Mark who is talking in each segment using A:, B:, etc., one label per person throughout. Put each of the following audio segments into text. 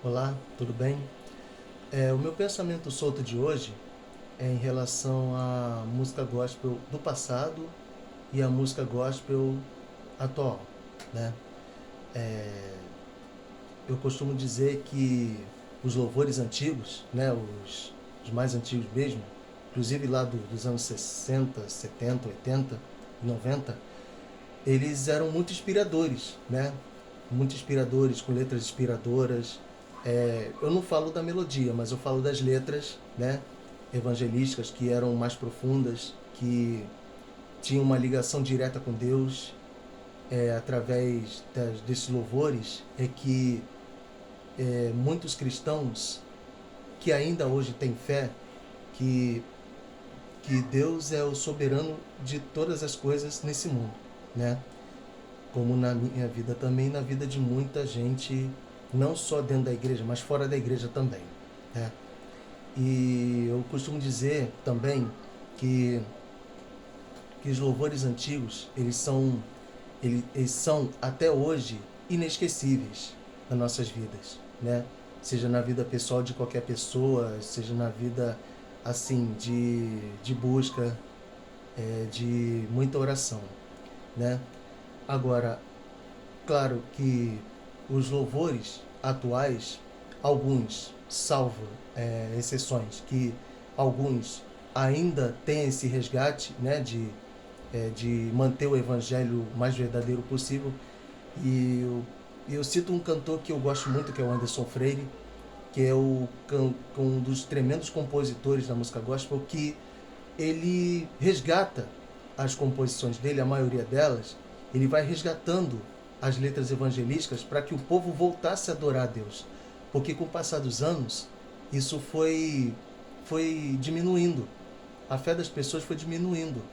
A: Olá, tudo bem? O meu pensamento solto de hoje é em relação à música gospel do passado e à música gospel atual, né? Eu costumo dizer que os louvores antigos, né, os mais antigos mesmo, inclusive lá dos anos 60, 70, 80, 90, eles eram muito inspiradores, né? Muito inspiradores, com letras inspiradoras. Eu não falo da melodia, mas eu falo das letras, né? Evangelísticas, que eram mais profundas, que tinham uma ligação direta com Deus. Através desses louvores é que muitos cristãos que ainda hoje têm fé que, que Deus é o soberano de todas as coisas nesse mundo, né? Como na minha vida também, na vida de muita gente, não só dentro da igreja, mas fora da igreja também, né? E eu costumo dizer também que, que os louvores antigos, eles são até hoje inesquecíveis nas nossas vidas, né? Seja na vida pessoal de qualquer pessoa, seja na vida assim de busca, de muita oração, né? Agora, claro que os louvores atuais, alguns, salvo exceções, que alguns ainda têm esse resgate, né, de manter o evangelho mais verdadeiro possível. E eu cito um cantor que eu gosto muito, que é o Anderson Freire, que é um dos tremendos compositores da música gospel, que ele resgata as composições dele, a maioria delas, ele vai resgatando as letras evangelísticas para que o povo voltasse a adorar a Deus. Porque com o passar dos anos, isso foi diminuindo. A fé das pessoas foi diminuindo.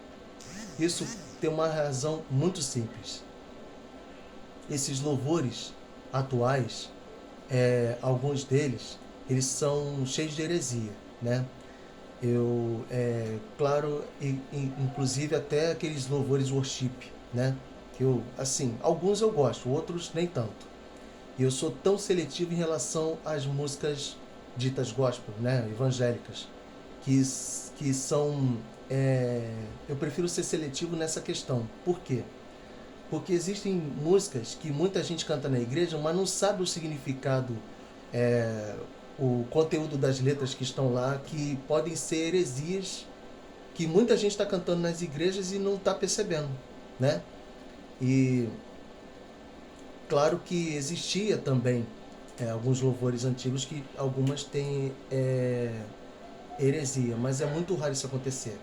A: Isso tem uma razão muito simples. Esses louvores atuais, alguns deles, eles são cheios de heresia, né? Claro, inclusive até aqueles louvores worship, né? Que eu, assim, alguns eu gosto, outros nem tanto. E eu sou tão seletivo em relação às músicas ditas gospel, né? Evangélicas, que, que são. Eu prefiro ser seletivo nessa questão. Por quê? Porque existem músicas que muita gente canta na igreja, mas não sabe o significado, é, o conteúdo das letras que estão lá, que podem ser heresias que muita gente está cantando nas igrejas e não está percebendo, né? E claro que existia também alguns louvores antigos que algumas têm heresia, mas é muito raro isso acontecer.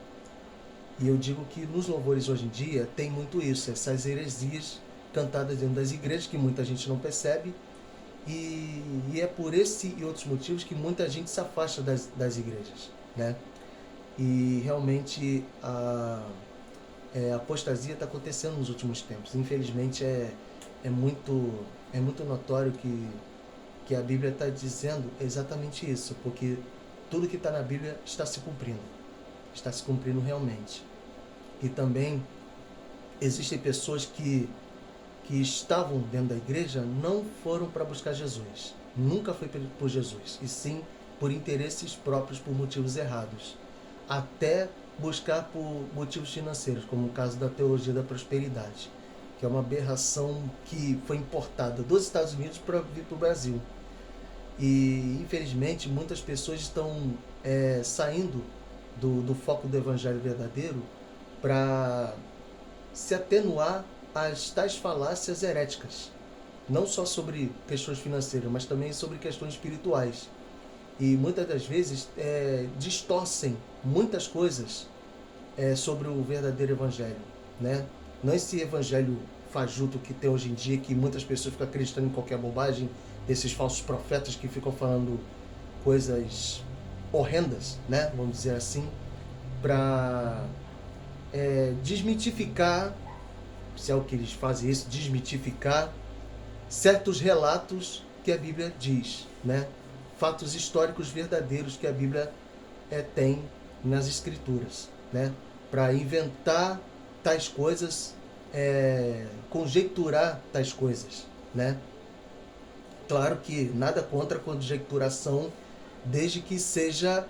A: E eu digo que nos louvores hoje em dia tem muito isso, essas heresias cantadas dentro das igrejas que muita gente não percebe. E é por esse e outros motivos que muita gente se afasta das igrejas, né? E realmente a apostasia está acontecendo nos últimos tempos. Infelizmente é muito notório que a Bíblia está dizendo exatamente isso, porque tudo que está na Bíblia está se cumprindo realmente. E também existem pessoas que estavam dentro da igreja não foram para buscar Jesus. Nunca foi por Jesus, e sim por interesses próprios, por motivos errados. Até buscar por motivos financeiros, como o caso da teologia da prosperidade, que é uma aberração que foi importada dos Estados Unidos para vir para o Brasil. E, infelizmente, muitas pessoas estão saindo do foco do evangelho verdadeiro para se atenuar às tais falácias heréticas, não só sobre questões financeiras, mas também sobre questões espirituais. E muitas das vezes distorcem muitas coisas sobre o verdadeiro evangelho, né? Não esse evangelho fajuto que tem hoje em dia, que muitas pessoas ficam acreditando em qualquer bobagem, desses falsos profetas que ficam falando coisas horrendas, né? Vamos dizer assim, para desmitificar, se é o que eles fazem isso, desmitificar certos relatos que a Bíblia diz, né? Fatos históricos verdadeiros que a Bíblia tem nas Escrituras, né? Para inventar tais coisas, conjecturar tais coisas, né? Claro que nada contra a conjecturação, desde que seja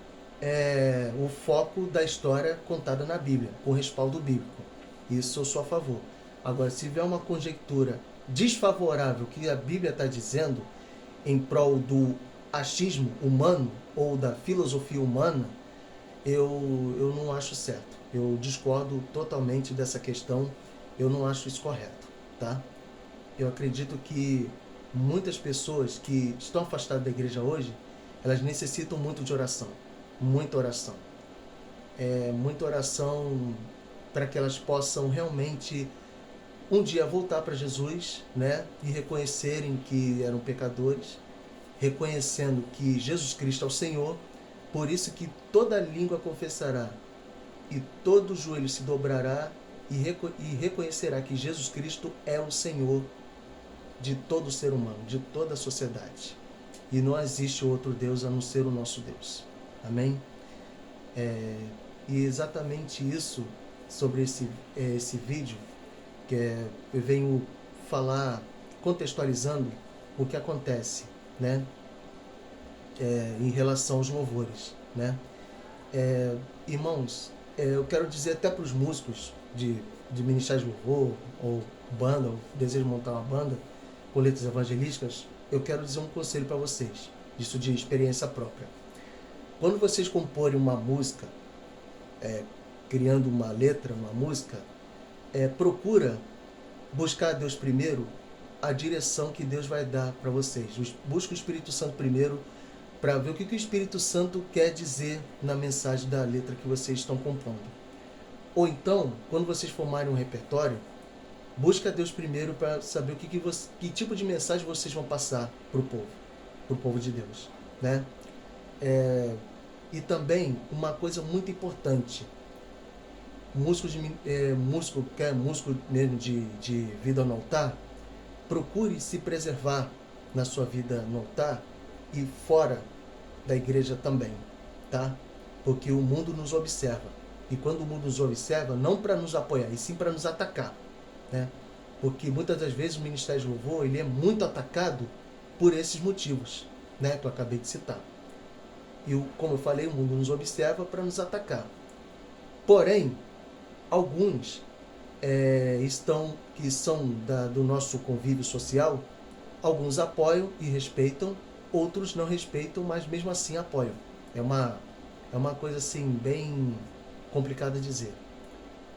A: o foco da história contada na Bíblia, com respaldo bíblico. Isso eu sou a favor. Agora, se tiver uma conjectura desfavorável que a Bíblia está dizendo em prol do achismo humano ou da filosofia humana, eu não acho certo. Eu discordo totalmente dessa questão. Eu não acho isso correto, tá? Eu acredito que muitas pessoas que estão afastadas da igreja hoje, elas necessitam muito de oração. Muita oração. Muita oração para que elas possam realmente um dia voltar para Jesus, né? E reconhecerem que eram pecadores, reconhecendo que Jesus Cristo é o Senhor. Por isso que toda língua confessará e todo joelho se dobrará e reconhecerá que Jesus Cristo é o Senhor de todo ser humano, de toda a sociedade. E não existe outro Deus a não ser o nosso Deus. Amém? E exatamente isso sobre esse vídeo, que eu venho falar, contextualizando o que acontece, né? Em relação aos louvores, né? Irmãos, eu quero dizer até para os músicos de ministérios de louvor, ou banda, ou desejam montar uma banda com letras evangelísticas, eu quero dizer um conselho para vocês, isso de experiência própria. Quando vocês comporem uma música, criando uma letra, uma música, procura buscar a Deus primeiro, a direção que Deus vai dar para vocês. Busca o Espírito Santo primeiro, para ver o que o Espírito Santo quer dizer na mensagem da letra que vocês estão compondo. Ou então, quando vocês formarem um repertório, busca a Deus primeiro para saber que tipo de mensagem vocês vão passar para o povo de Deus, né? E também uma coisa muito importante, músico mesmo de vida no altar, procure se preservar na sua vida no altar e fora da igreja também, tá? Porque o mundo nos observa. E quando o mundo nos observa, não para nos apoiar, e sim para nos atacar, né? Porque muitas das vezes o Ministério de Louvor, ele é muito atacado por esses motivos, né, que eu acabei de citar. E como eu falei, o mundo nos observa para nos atacar. Porém, alguns que são do nosso convívio social, alguns apoiam e respeitam, outros não respeitam, mas mesmo assim apoiam. É uma coisa assim bem complicada de dizer.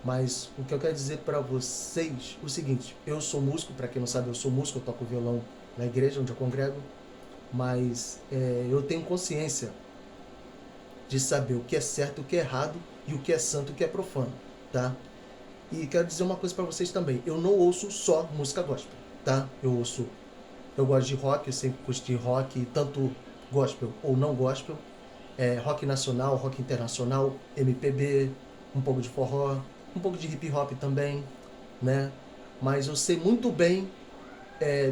A: Mas o que eu quero dizer para vocês é o seguinte: eu sou músico, para quem não sabe, eu sou músico, eu toco violão na igreja onde eu congrego, mas eu tenho consciência de saber o que é certo, o que é errado, e o que é santo, o que é profano, tá? E quero dizer uma coisa para vocês também: eu não ouço só música gospel, tá? Eu gosto de rock, eu sempre curti rock, tanto gospel ou não gospel, rock nacional, rock internacional, MPB, um pouco de forró, um pouco de hip hop também, né? Mas eu sei muito bem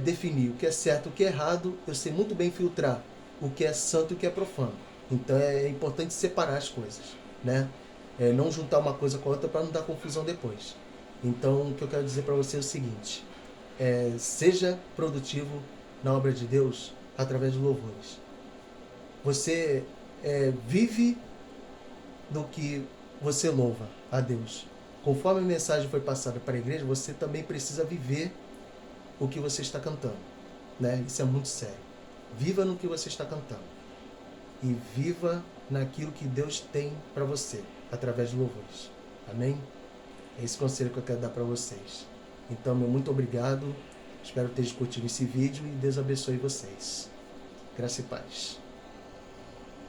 A: definir o que é certo, o que é errado, eu sei muito bem filtrar o que é santo e o que é profano. Então é importante separar as coisas, né? Não juntar uma coisa com a outra para não dar confusão depois. Então o que eu quero dizer para você é o seguinte: seja produtivo na obra de Deus através de louvores. Você vive do que você louva a Deus. Conforme a mensagem foi passada para a igreja, você também precisa viver o que você está cantando, né? Isso é muito sério. Viva no que você está cantando. E viva naquilo que Deus tem para você, através de louvores. Amém? É esse conselho que eu quero dar para vocês. Então, meu muito obrigado. Espero ter curtido esse vídeo e Deus abençoe vocês. Graça e paz.